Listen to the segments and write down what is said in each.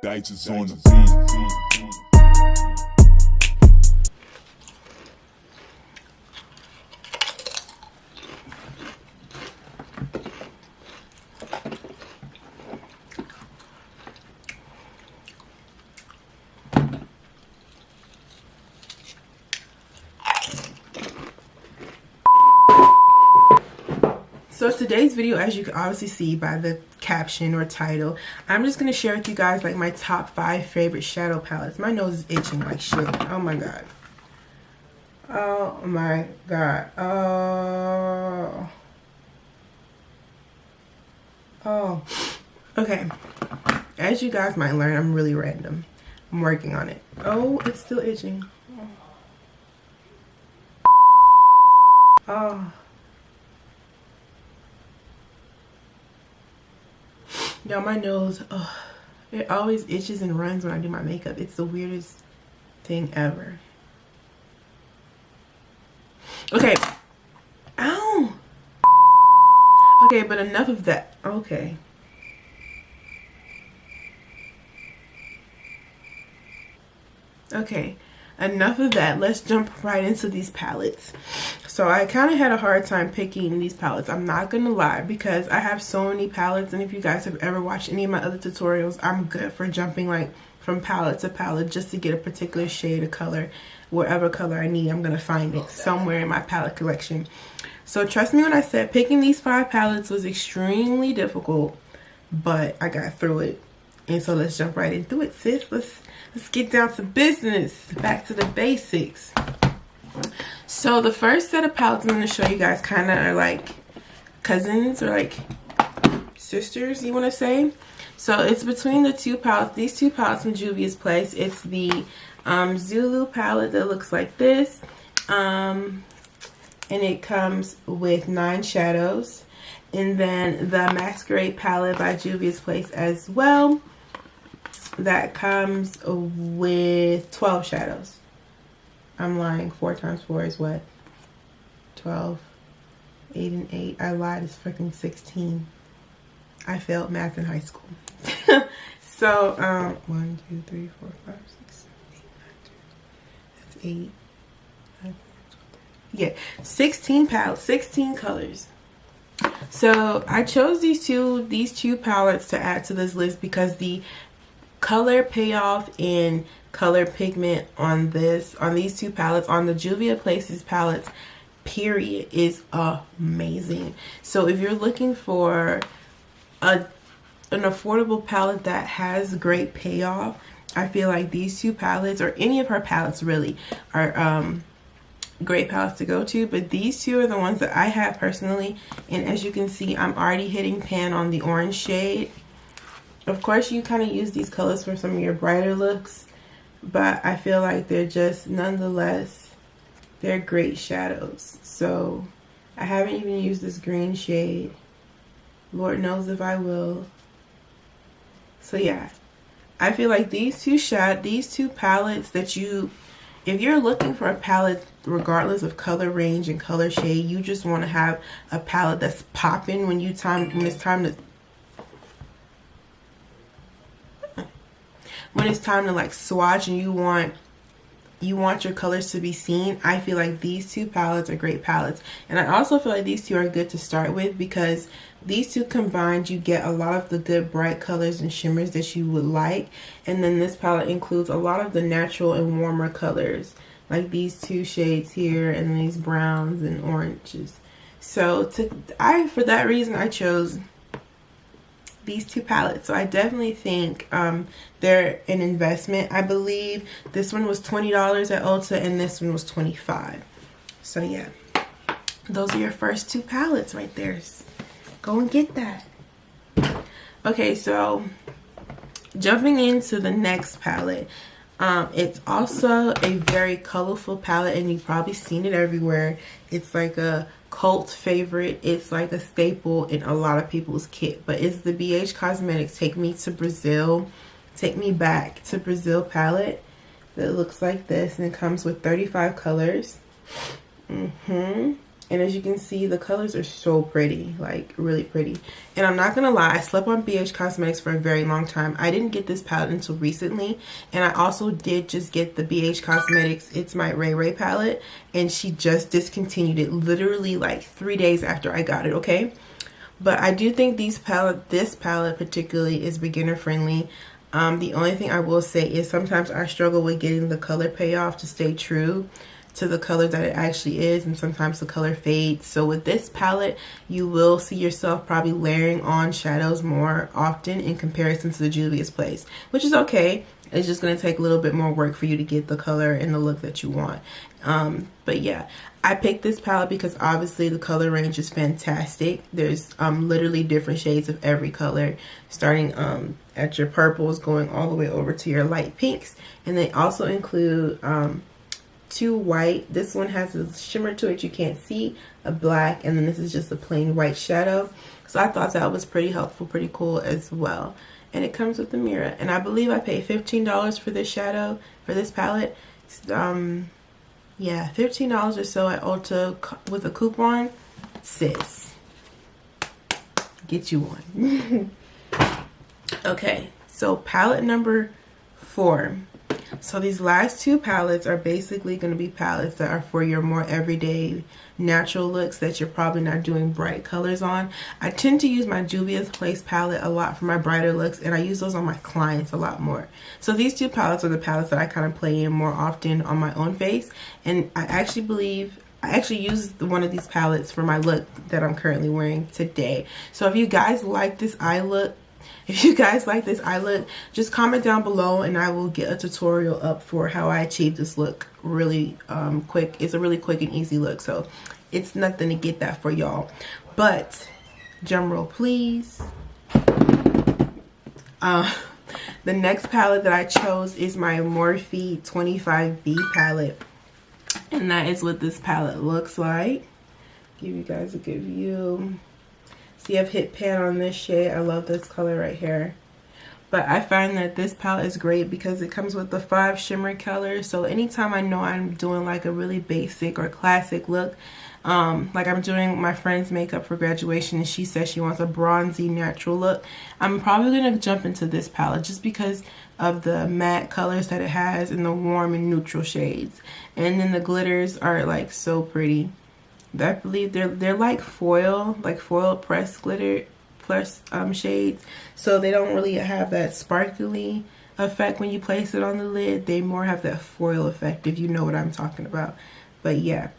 Dice on the beat. So today's video, as you can obviously see by the caption or title, I'm just going to share with you guys like my top 5 favorite shadow palettes. My nose is itching like shit. Oh my god. Oh my god. Oh. Okay. As you guys might learn, I'm really random. I'm working on it. Oh, it's still itching. Oh. Y'all, my nose, it always itches and runs when I do my makeup. It's the weirdest thing ever. Okay. Ow! Okay, but enough of that. Okay. Okay, enough of that. Let's jump right into these palettes. So I kind of had a hard time picking these palettes. I'm not going to lie, because I have so many palettes. And if you guys have ever watched any of my other tutorials, I'm good for jumping like from palette to palette just to get a particular shade of color. Whatever color I need, I'm going to find it somewhere in my palette collection. So trust me when I said picking these 5 palettes was extremely difficult, but I got through it. And so let's jump right into it, sis. Let's get down to business. Back to the basics. So the first set of palettes I'm going to show you guys kind of are like cousins or like sisters, you want to say. So it's between the two palettes. These two palettes from Juvia's place. It's the Zulu palette that looks like this. And it comes with 9 shadows. And then the Masquerade palette by Juvia's place as well. That comes with 12 shadows. I'm lying. 4 times 4 is what? 12. 8 and 8. I lied. It's freaking 16. I failed math in high school. So, 1, 2, 3, 4, 5, 6, 7, 8, 9, 10. That's 8. Yeah, 16 palettes, 16 colors. So I chose these two palettes to add to this list because the color payoff and color pigment on these two palettes, on the Juvia Places palettes, period, is amazing. So if you're looking for an affordable palette that has great payoff, I feel like these two palettes, or any of her palettes really, are great palettes to go to. But these two are the ones that I have personally, and as you can see, I'm already hitting pan on the orange shade. Of course, you kind of use these colors for some of your brighter looks, but I feel like they're just, nonetheless, they're great shadows. So I haven't even used this green shade. Lord knows if I will. So yeah, I feel like these two palettes that if you're looking for a palette, regardless of color range and color shade, you just want to have a palette that's popping when it's time to like swatch and you want your colors to be seen. I feel like these two palettes are great palettes. And I also feel like these two are good to start with because these two combined, you get a lot of the good bright colors and shimmers that you would like. And then this palette includes a lot of the natural and warmer colors, like these two shades here and these browns and oranges. So for that reason, I chose these two palettes. So I definitely think they're an investment. I believe this one was $20 at Ulta and this one was $25. So yeah, those are your first 2 palettes right there. Go and get that. Okay, so jumping into the next palette. It's also a very colorful palette and you've probably seen it everywhere. It's like a cult favorite. It's like a staple in a lot of people's kit, but it's the BH Cosmetics Take Me Back to Brazil palette that looks like this, and it comes with 35 colors. And And as you can see, the colors are so pretty, like really pretty. And I'm not gonna lie, I slept on BH Cosmetics for a very long time. I didn't get this palette until recently. And I also did just get the BH Cosmetics It's My Ray Ray palette. And she just discontinued it literally like 3 days after I got it, okay? But I do think this palette particularly is beginner friendly. The only thing I will say is sometimes I struggle with getting the color payoff to stay true to the color that it actually is, and sometimes the color fades. So with this palette, you will see yourself probably layering on shadows more often in comparison to the Juvia's Place, which is okay. It's just going to take a little bit more work for you to get the color and the look that you want. But yeah, I picked this palette because obviously the color range is fantastic. There's literally different shades of every color, starting at your purples going all the way over to your light pinks. And they also include 2 white. This one has a shimmer to it you can't see, a black, and then this is just a plain white shadow. So I thought that was pretty helpful, pretty cool as well. And it comes with the mirror. And I believe I paid $15 for this shadow, for this palette. Yeah, $15 or so at Ulta with a coupon. Sis, get you one. Okay, so palette number 4. So these last 2 palettes are basically going to be palettes that are for your more everyday natural looks that you're probably not doing bright colors on. I tend to use my Juvia's Place palette a lot for my brighter looks, and I use those on my clients a lot more. So these 2 palettes are the palettes that I kind of play in more often on my own face, and I actually used one of these palettes for my look that I'm currently wearing today. So if you guys like this eye look, just comment down below and I will get a tutorial up for how I achieve this look really quick. It's a really quick and easy look, so it's nothing to get that for y'all. But drum roll please. The next palette that I chose is my Morphe 25B palette, and that is what this palette looks like. Give you guys a good view. See, I've hit pan on this shade. I love this color right here. But I find that this palette is great because it comes with the 5 shimmer colors. So anytime I know I'm doing like a really basic or classic look, like I'm doing my friend's makeup for graduation and she says she wants a bronzy natural look, I'm probably going to jump into this palette just because of the matte colors that it has and the warm and neutral shades. And then the glitters are like so pretty. I believe they're like foil pressed glitter plus shades, so they don't really have that sparkly effect when you place it on the lid. They more have that foil effect, if you know what I'm talking about. But yeah,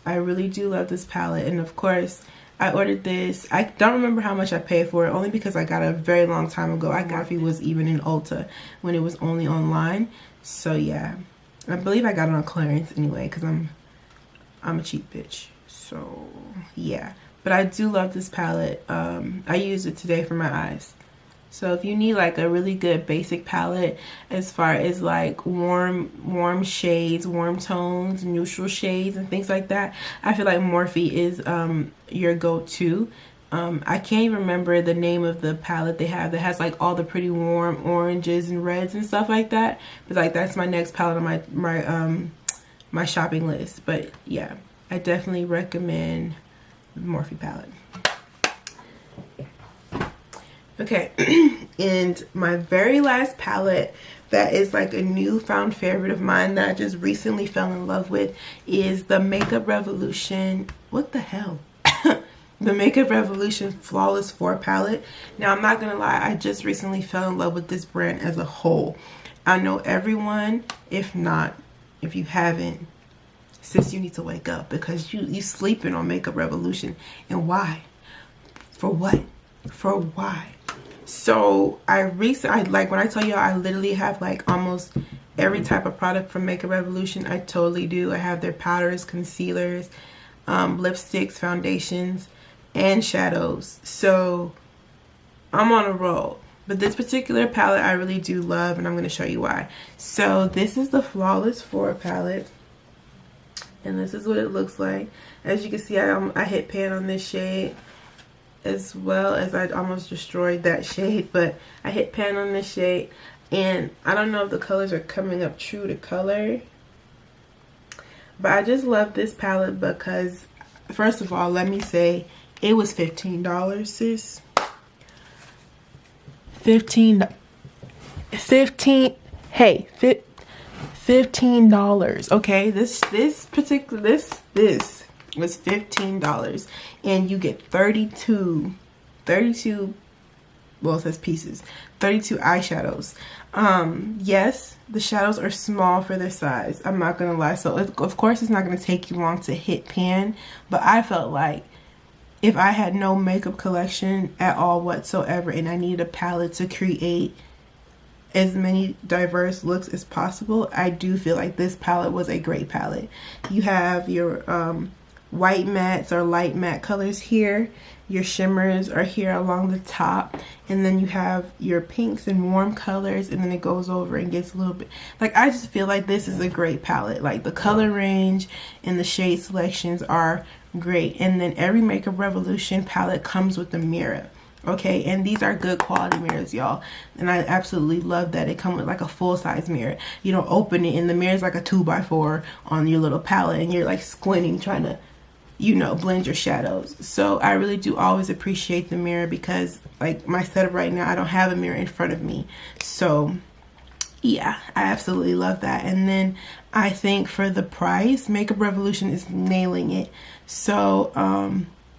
I really do love this palette, and of course I ordered this. I don't remember how much I paid for it, only because I got it a very long time ago. I got it was even in Ulta when it was only online. So yeah, I believe I got it on clearance anyway because I'm a cheap bitch. So yeah, but I do love this palette. I used it today for my eyes. So if you need like a really good basic palette as far as like warm shades, warm tones, neutral shades and things like that, I feel like Morphe is your go-to. I can't even remember the name of the palette they have that has like all the pretty warm oranges and reds and stuff like that. But like that's my next palette on my shopping list. But yeah, I definitely recommend the Morphe palette. Okay, and my very last palette that is like a newfound favorite of mine that I just recently fell in love with is the Makeup Revolution. What the hell? The Makeup Revolution Flawless 4 palette. Now, I'm not gonna lie, I just recently fell in love with this brand as a whole. I know everyone, if you haven't, sis, you need to wake up because you sleeping on Makeup Revolution. And why? For what? For why? So like when I tell you I literally have like almost every type of product from Makeup Revolution. I totally do. I have their powders, concealers, lipsticks, foundations, and shadows. So I'm on a roll. But this particular palette I really do love, and I'm going to show you why. So this is the Flawless 4 palette. And this is what it looks like. As you can see, I hit pan on this shade, as well as I almost destroyed that shade. But I hit pan on this shade. And I don't know if the colors are coming up true to color. But I just love this palette because first of all, let me say it was $15, sis. $15. Okay, this was $15, and you get 32, well, it says pieces, 32 eyeshadows. Yes, the shadows are small for their size, I'm not gonna lie. So of course it's not gonna take you long to hit pan, but I felt like if I had no makeup collection at all whatsoever and I needed a palette to create as many diverse looks as possible, I do feel like this palette was a great palette. You have your white mattes or light matte colors here, your shimmers are here along the top, and then you have your pinks and warm colors, and then it goes over and gets a little bit, like, I just feel like this is a great palette. Like, the color range and the shade selections are great. And then every Makeup Revolution palette comes with a mirror, okay, and these are good quality mirrors, y'all, and I absolutely love that it comes with like a full-size mirror. You don't open it and the mirror's like a 2x4 on your little palette and you're like squinting trying to, you know, blend your shadows. So I really do always appreciate the mirror, because like my setup right now, I don't have a mirror in front of me. So yeah, I absolutely love that. And then I think for the price, Makeup Revolution is nailing it. So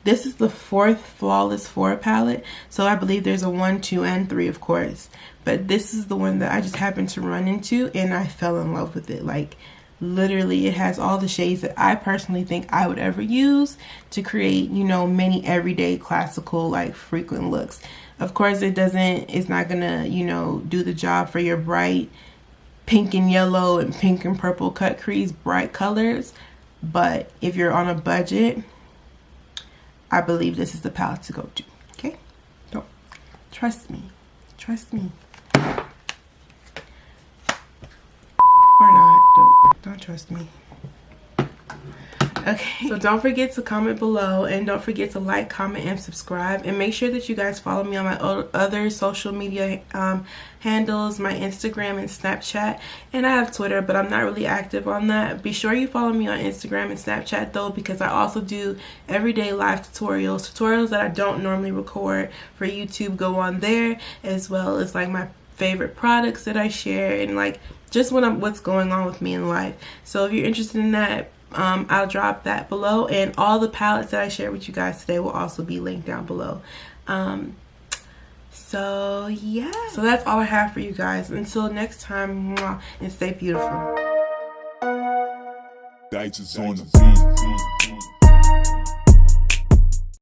this is the 4th Flawless 4 palette. So I believe there's a 1, 2, and 3, of course. But this is the one that I just happened to run into, and I fell in love with it. Like, literally, it has all the shades that I personally think I would ever use to create, you know, many everyday classical, like, frequent looks. Of course, it's not gonna, you know, do the job for your bright pink and yellow and pink and purple cut crease, bright colors. But if you're on a budget, I believe this is the palette to go to, okay? Don't, trust me, or not, don't trust me. Okay, so don't forget to comment below, and don't forget to like, comment, and subscribe, and make sure that you guys follow me on my other social media handles, my Instagram and Snapchat, and I have Twitter, but I'm not really active on that. Be sure you follow me on Instagram and Snapchat though, because I also do everyday live tutorials that I don't normally record for YouTube go on there, as well as like my favorite products that I share, and like just what's going on with me in life. So if you're interested in that, I'll drop that below, and all the palettes that I shared with you guys today will also be linked down below. So yeah, so that's all I have for you guys. Until next time, mwah, and stay beautiful. Dice on the beat.